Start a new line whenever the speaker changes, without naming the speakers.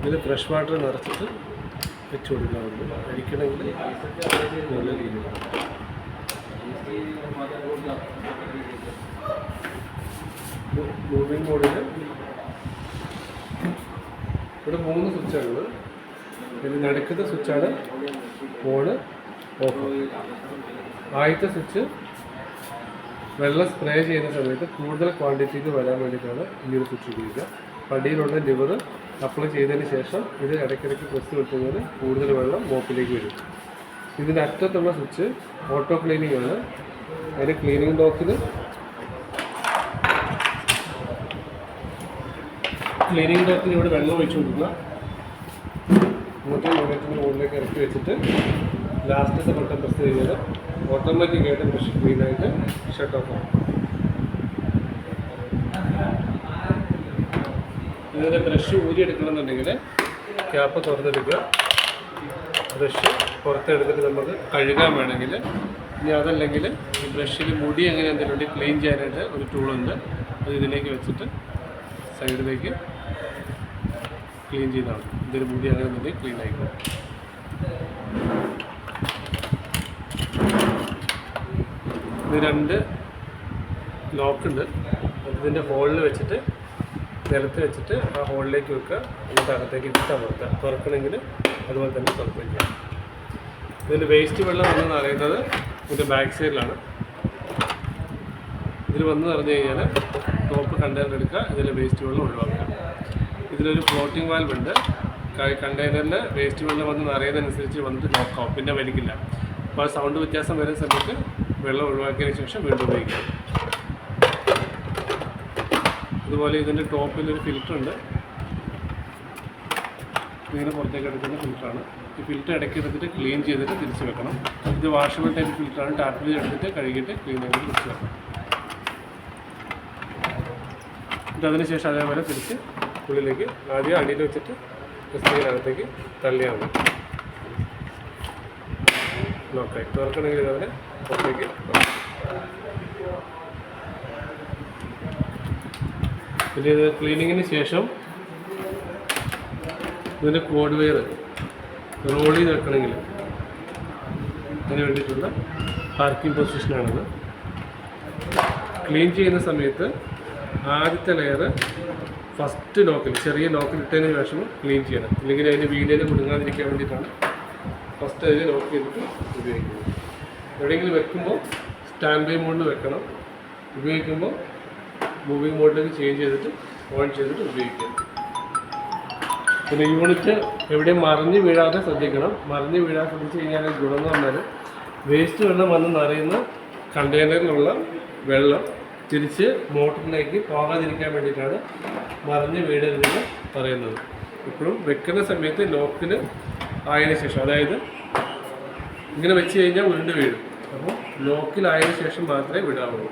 ഇതിൽ fresh water നിറച്ചിട്ട് വെച്ച് കൊടുക്കാറുണ്ട്. അരിക്കണമെങ്കിൽ നല്ല രീതിയിൽ മൂവിങ് മോഡിൽ ഇവിടെ 3 സ്വിച്ചാണുള്ളത്. ഇതിൽ നടുക്കത്തെ സ്വിച്ചാണ് ഓണ് ഓഫ്. ആദ്യത്തെ സ്വിച്ച് വെള്ളം സ്പ്രേ ചെയ്യുന്ന സമയത്ത് കൂടുതൽ ക്വാണ്ടിറ്റിക്ക് വരാൻ വേണ്ടിയിട്ടാണ് ഈ ഒരു സ്വിച്ച് ഉപയോഗിക്കുക. പടിയിലുള്ള ലിവർ അപ്ലൈ ചെയ്തതിന് ശേഷം ഇത് ഇടയ്ക്കിടയ്ക്ക് പ്രസ് കിട്ടുന്നതിന് കൂടുതൽ വെള്ളം മോപ്പിലേക്ക് വരും. ഇതിൻ്റെ അറ്റത്തുള്ള സ്വിച്ച് ഓട്ടോ ക്ലീനിങ് ആണ്. അതിന് ക്ലീനിങ് ഡോക്കിൽ ഇവിടെ വെള്ളം ഒഴിച്ചു കൊടുക്കുക. യൂണിറ്റിൻ്റെ മുകളിലേക്ക് ഇറക്കി വെച്ചിട്ട് ലാസ്റ്റത്തെ ബട്ടൺ പ്രസ് ചെയ്താൽ ഓട്ടോമാറ്റിക്കായിട്ട് ബ്രഷ് ക്ലീനായിട്ട് ഷട്ട് ഓഫ് ആകും. ഇതിൻ്റെ ബ്രഷ് ഊരിയെടുക്കണമെന്നുണ്ടെങ്കിൽ ക്യാപ്പ് തുറന്നെടുക്കുക. ബ്രഷ് പുറത്തെടുത്തിട്ട് നമുക്ക് കഴുകാൻ വേണമെങ്കിൽ, ഇനി അതല്ലെങ്കിൽ ഈ ബ്രഷിൽ മുടി അങ്ങനെ എന്തെങ്കിലും ക്ലീൻ ചെയ്യാനായിട്ട് ഒരു ടൂളുണ്ട്. അത് ഇതിലേക്ക് വെച്ചിട്ട് സൈഡിലേക്ക് ക്ലീൻ ചെയ്താണ്. ഇതിൻ്റെ മുടി അങ്ങനെ എന്തെങ്കിലും ക്ലീൻ ആയിക്കോളും. ഇത് 2 ലോക്കുണ്ട്. ഇതിൻ്റെ ഹോളിൽ വെച്ചിട്ട് നിലത്ത് വെച്ചിട്ട് ആ ഹോളിലേക്ക് വെക്കുക. എന്നിട്ട് അകത്തേക്ക് ഇട്ട് അമർത്തുക. തുറക്കണമെങ്കിൽ അതുപോലെ തന്നെ തുറക്കുകയും ചെയ്യാം. ഇതിൻ്റെ വേസ്റ്റ് വെള്ളം വന്ന് നിറയുന്നത് ഇതിൻ്റെ ബാക്ക് സൈഡിലാണ്. ഇതിൽ വന്ന് നിറഞ്ഞു കഴിഞ്ഞാൽ ടോപ്പ് കണ്ടെയ്നർ എടുക്കുക. ഇതിൽ വേസ്റ്റ് വെള്ളം ഒഴിവാക്കുക. ഇതിലൊരു ഫ്ലോട്ടിംഗ് വാൽവ് ഉണ്ട്. കണ്ടെയ്നറിൽ വേസ്റ്റ് വെള്ളം വന്ന് നിറയുന്നതനുസരിച്ച് വന്നിട്ട് ലോക്കാവും, പിന്നെ വലിക്കില്ല. അപ്പോൾ സൗണ്ട് വ്യത്യാസം വരുന്ന സമയത്ത് വെള്ളം ഒഴിവാക്കിയതിന് ശേഷം വീണ്ടും ഉപയോഗിക്കാം. അതുപോലെ ഇതിൻ്റെ ടോപ്പിലൊരു ഫിൽറ്റർ ഉണ്ട്. ഇങ്ങനെ പുറത്തേക്ക് എടുക്കുന്ന ഫിൽറ്ററാണ്. ഈ ഫിൽറ്റർ ഇടയ്ക്ക് എടുത്തിട്ട് ക്ലീൻ ചെയ്തിട്ട് തിരിച്ച് വെക്കണം. ഇത് വാഷബിൾ ടൈപ്പ് ഫിൽറ്ററാണ്. ടാപ്പിൽ എടുത്തിട്ട് കഴുകിയിട്ട് ക്ലീൻ ചെയ്തിട്ട് തിരിച്ച് വെക്കണം. എന്നിട്ട് അതിനുശേഷം അതേപോലെ തിരിച്ച് ഉള്ളിലേക്ക് ആദ്യം അടിയിൽ വെച്ചിട്ട് സ്ക്രീനകത്തേക്ക് തള്ളിയാൽ മതി. നോക്കായി തുറക്കണമെങ്കിൽ ഇതവരെ പുറത്തേക്ക്. പിന്നെ ഇത് ക്ലീനിങ്ങിന് ശേഷം ഇതിൻ്റെ കോഡ് വെയർ റോൾ ചെയ്ത് വെക്കണമെങ്കിൽ അതിന് വേണ്ടിയിട്ടുള്ള പാർക്കിംഗ് പൊസിഷനാണിത്. ക്ലീൻ ചെയ്യുന്ന സമയത്ത് ആദ്യത്തെ ലെയർ ഫസ്റ്റ് ലോക്കിൽ, ചെറിയ ലോക്കിൽ ഇട്ടതിന് ശേഷം ക്ലീൻ ചെയ്യണം. ഇല്ലെങ്കിൽ അതിൻ്റെ വീഡിയോയിൽ കുടുങ്ങാതിരിക്കാൻ വേണ്ടിയിട്ടാണ് ഫസ്റ്റ് അതിൽ ലോക്ക് ചെയ്തിട്ട് ഉപയോഗിക്കുന്നത്. എവിടെയെങ്കിലും വെക്കുമ്പോൾ സ്റ്റാൻഡ് ബൈ മോഡിൽ വെക്കണം. ഉപയോഗിക്കുമ്പോൾ മൂവിങ് മോഡിലേക്ക് ചേഞ്ച് ചെയ്തിട്ട് ഓൺ ചെയ്തിട്ട് ഉപയോഗിക്കാം. പിന്നെ യൂണിറ്റ് എവിടെയും മറിഞ്ഞ് വീഴാതെ ശ്രദ്ധിക്കണം. മറിഞ്ഞ് വീഴാതെ ശ്രദ്ധിച്ച് കഴിഞ്ഞാൽ ഗുണം എന്ന് പറഞ്ഞാൽ വേസ്റ്റ് വെള്ളം വന്ന് നിറയുന്ന കണ്ടെയ്നറിലുള്ള വെള്ളം തിരിച്ച് മോട്ടറിലേക്ക് പോകാതിരിക്കാൻ വേണ്ടിയിട്ടാണ് മറിഞ്ഞ് വീഴരുതെന്ന് പറയുന്നത്. ഇപ്പോഴും വെക്കുന്ന സമയത്ത് ലോക്കിൽ ആയതിനു ശേഷം, അതായത് ഇങ്ങനെ വെച്ച് കഴിഞ്ഞാൽ ഉരുണ്ട് വീഴും. അപ്പോൾ ലോക്കിലായതിനു ശേഷം മാത്രമേ വിടാവുള്ളൂ.